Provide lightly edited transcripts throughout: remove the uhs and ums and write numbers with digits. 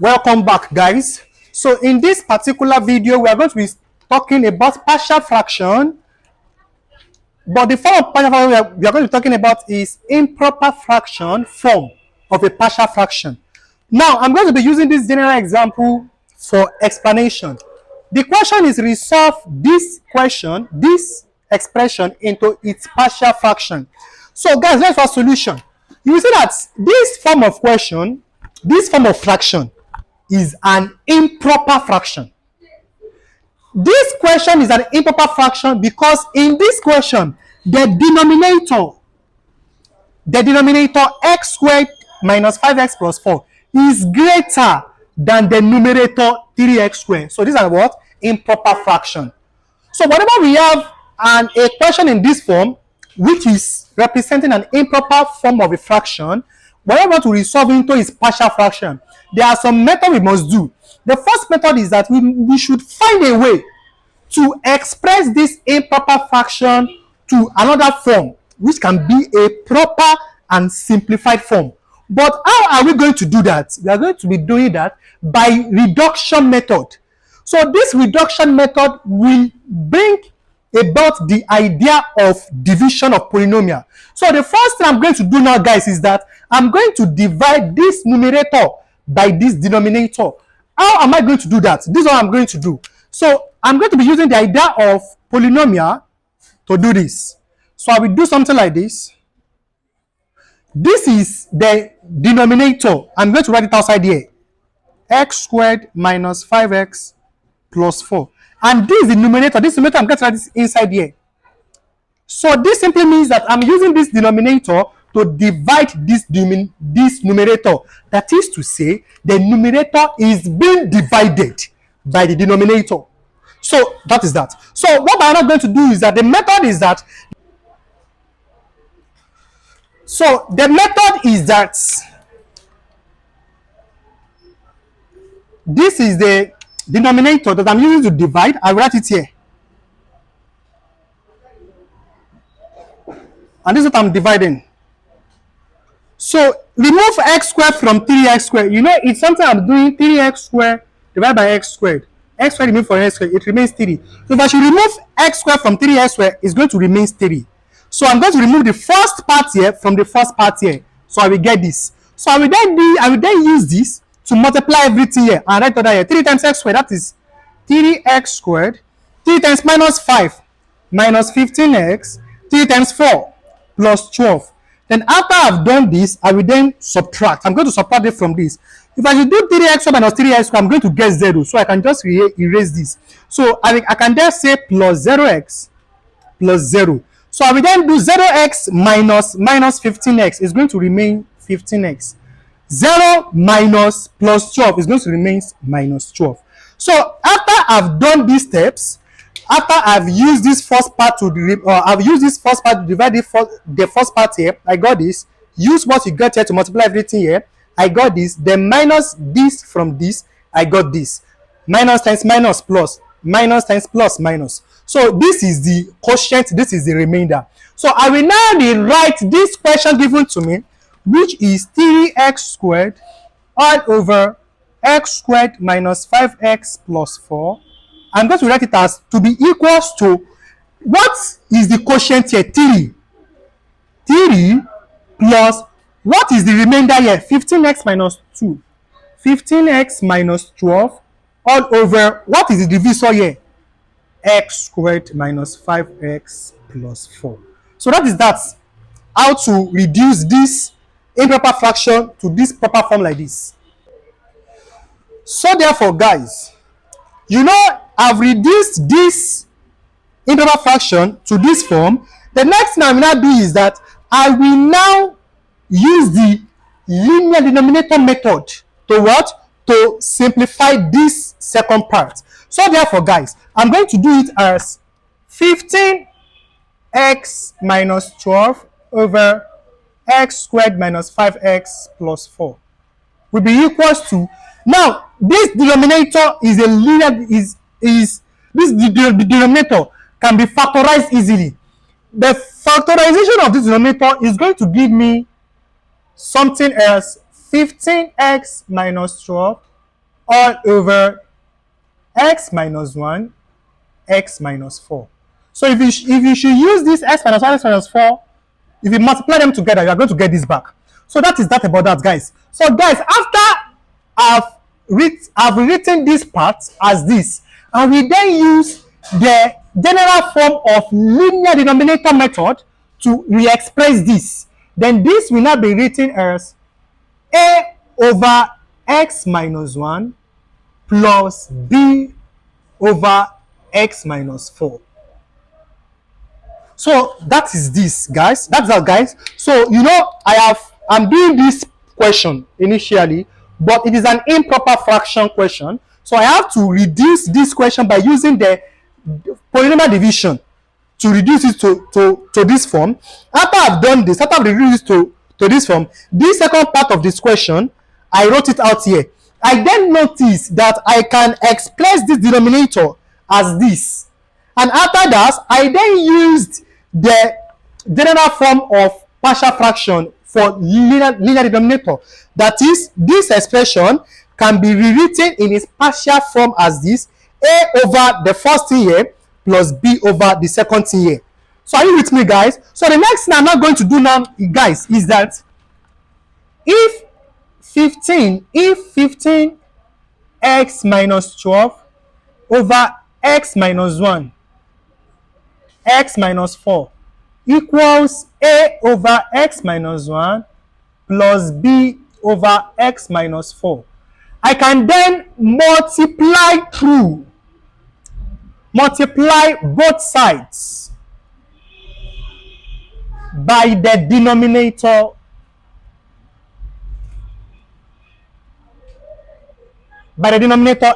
Welcome back, guys. So in this particular video, we are going to be talking about partial fraction, but the form of partial fraction we are going to be talking about is improper fraction form of a partial fraction. Now, I'm going to be using this general example for explanation. The question is resolve this expression into its partial fraction. So guys, let's have a solution. You will see that this form of fraction is an improper fraction. This question is an improper fraction because in this question, the denominator x squared minus 5x plus 4 is greater than the numerator 3x squared. So these are what? Improper fraction. So whenever we have a question in this form, which is representing an improper form of a fraction, whenever we want to resolve into its partial fraction, there are some methods we must do. The first method is that we should find a way to express this improper fraction to another form, which can be a proper and simplified form. But how are we going to do that? We are going to be doing that by reduction method. So this reduction method will bring about the idea of division of polynomial. So the first thing I'm going to do now, guys, is that I'm going to divide this numerator by this denominator. How am I going to do that? This is what I'm going to do. So I'm going to be using the idea of polynomial to do this. So I will do something like this. This is the denominator. I'm going to write it outside here. X squared minus 5x plus 4. And this is the numerator. This numerator, I'm going to write this inside here. So this simply means that I'm using this denominator to divide this numerator. That is to say, the numerator is being divided by the denominator. So that is that. So what I'm not going to do is that the method is that this is the denominator that I'm using to divide. I write it here. And this is what I'm dividing. So remove x squared from 3x squared. You know, it's something I'm doing 3x squared divided by x squared. X squared removed from x squared, it remains 3. So if I should remove x squared from 3x squared, it's going to remain 3. So I'm going to remove the first part here from the first part here. So I will get this. So I will then use this to multiply everything here and write that here. 3 times x squared, that is 3x squared. 3 times minus 5 minus 15x. 3 times 4 plus 12. Then after I've done this, I will then subtract. I'm going to subtract it from this. If I should do 3x squared minus 3x squared, I'm going to get 0. So I can just erase this. So I can just say plus 0x plus 0. So I will then do 0x minus 15x is going to remain 15x. 0 minus plus 12 is going to remain minus 12. So after I've done these steps, after I've used this first part to divide the first part here, I got this. Use what you got here to multiply everything here. I got this. Then minus this from this, I got this. Minus times minus plus. Minus times plus minus. So this is the quotient, this is the remainder. So I will now rewrite this question given to me, which is 3x squared all over x squared minus 5x plus 4. I'm going to write it as to be equals to, what is the quotient here? 3. 3 plus, what is the remainder here? 15x minus 2. 15x minus 12 all over, what is the divisor here? X squared minus 5x plus 4. So that is that. How to reduce this improper fraction to this proper form like this. So therefore, guys, you know, I've reduced this improper fraction to this form. The next thing I will now do is that I will now use the linear denominator method to what? To simplify this second part. So therefore, guys, I'm going to do it as 15x minus 12 over x squared minus 5x plus 4 will be equals to, now this denominator is a linear, the denominator can be factorized easily. The factorization of this denominator is going to give me something else, 15x minus 12 all over x minus 1, x minus 4. So if you should use this x minus 1, x minus 4, if you multiply them together, you are going to get this back. So that is that about that, guys. So guys, after I've written this part as this, and we then use the general form of linear denominator method to re-express this. Then this will now be written as a over x minus 1 plus b over x minus 4. So that is this, guys. That's that, guys. So I'm doing this question initially, but it is an improper fraction question. So I have to reduce this question by using the polynomial division to reduce it to this form. After I've done this, after I've reduced it to this form, this second part of this question, I wrote it out here. I then noticed that I can express this denominator as this. And after that, I then used the general form of partial fraction for linear denominator. That is, this expression can be rewritten in its partial form as this: a over the first thing here plus b over the second thing here. So are you with me, guys? So the next thing I'm not going to do now, guys, is that if 15 x minus 12 over x minus 1, x minus 4 equals a over x minus 1 plus b over x minus 4, I can then multiply both sides by the denominator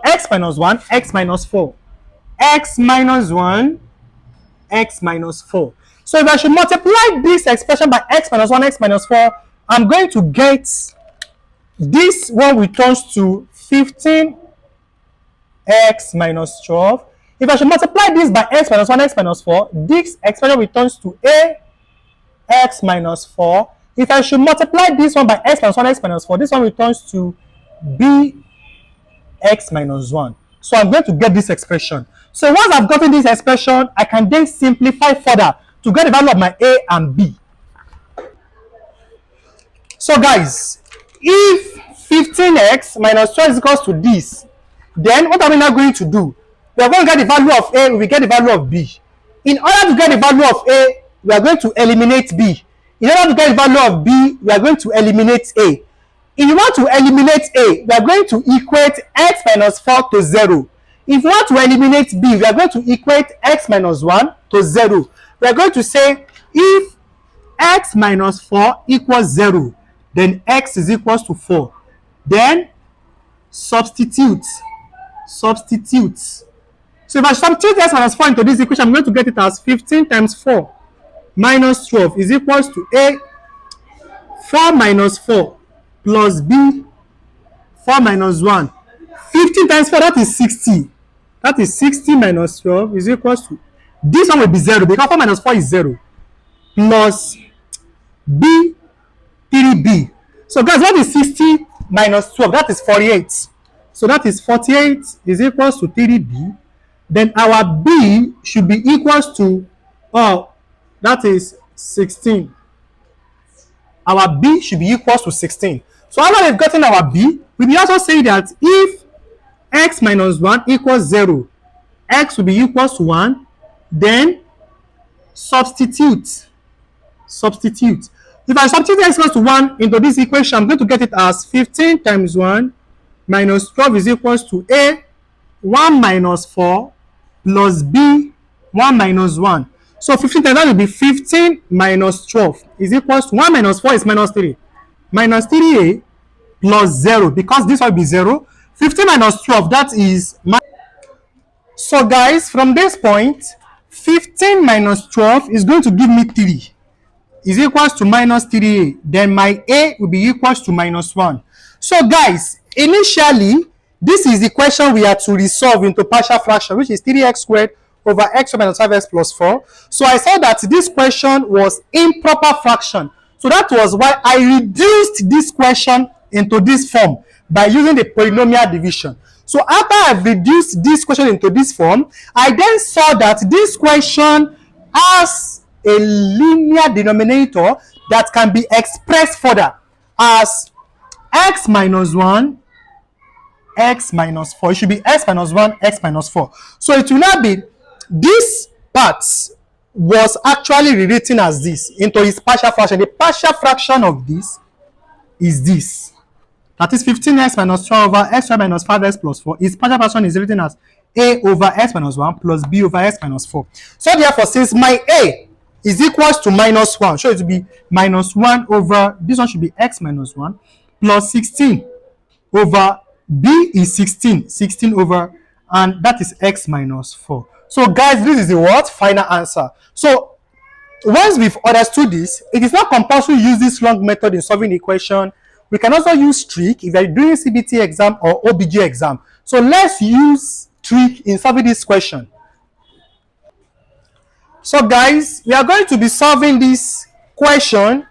x minus 1, x minus 4, x minus 1, x minus 4. So if I should multiply this expression by x minus 1, x minus 4, I'm going to get this one returns to 15 x minus 12. If I should multiply this by x minus 1, x minus 4, this expression returns to a x minus 4. If I should multiply this one by x minus 1, x minus 4, this one returns to b x minus 1. So I'm going to get this expression. So once I've gotten this expression, I can then simplify further to get the value of my a and b. So guys, if 15x minus 12 is equals to this, then what are we now going to do? We are going to get the value of a, we get the value of b. In order to get the value of a, we are going to eliminate b. In order to get the value of b, we are going to eliminate a. If you want to eliminate a, we are going to equate x minus 4 to 0. If you want to eliminate b, we are going to equate x minus 1 to 0. We are going to say if x minus 4 equals 0, then x is equals to 4. Then substitute. So if I substitute x minus 4 into this equation, I'm going to get it as 15 times 4 minus 12 is equals to a 4 minus 4 plus b 4 minus 1. 15 times 4, that is 60. That is 60 minus 12 is equals to, this one will be 0 because 4 minus 4 is 0, plus b 3b. So guys, what is 60 minus 12? That is 48. So that is 48 is equals to 3b. Then our b should be equals to, that is 16. Our b should be equals to 16. So after we've gotten our b, we will also say that if x minus 1 equals 0, x will be equals to 1, then substitute. If I substitute x equals to 1 into this equation, I'm going to get it as 15 times 1 minus 12 is equals to a 1 minus 4 plus b 1 minus 1. So 15 times that will be 15 minus 12 is equals to 1 minus 4 is minus 3. Minus 3a plus 0, because this will be 0. 15 minus 12, that is. So guys, from this point, 15 minus 12 is going to give me 3. Is equals to minus 3a. Then my a will be equals to minus 1. So guys, initially, this is the question we had to resolve into partial fraction, which is 3x squared over x minus 5x plus 4. So I saw that this question was improper fraction. So that was why I reduced this question into this form by using the polynomial division. So after I've reduced this question into this form, I then saw that this question has a linear denominator that can be expressed further as x minus 1, x minus 4. It should be x minus 1, x minus 4. So it will now be this part was actually rewritten as this into its partial fraction. The partial fraction of this is this. That is 15x minus 12 over x squared minus 5x plus 4. Its partial fraction is written as a over x minus 1 plus b over x minus 4. So therefore, since my a is equals to minus 1, so it will be minus 1 over, this one should be x minus 1 plus 16 over b is 16 over, and that is x minus 4. So guys, this is the what? Final answer. So once we've understood this, it is not compulsory to use this long method in solving the equation. We can also use trick if you're doing CBT exam or OBG exam. So let's use trick in solving this question. So guys, we are going to be solving this question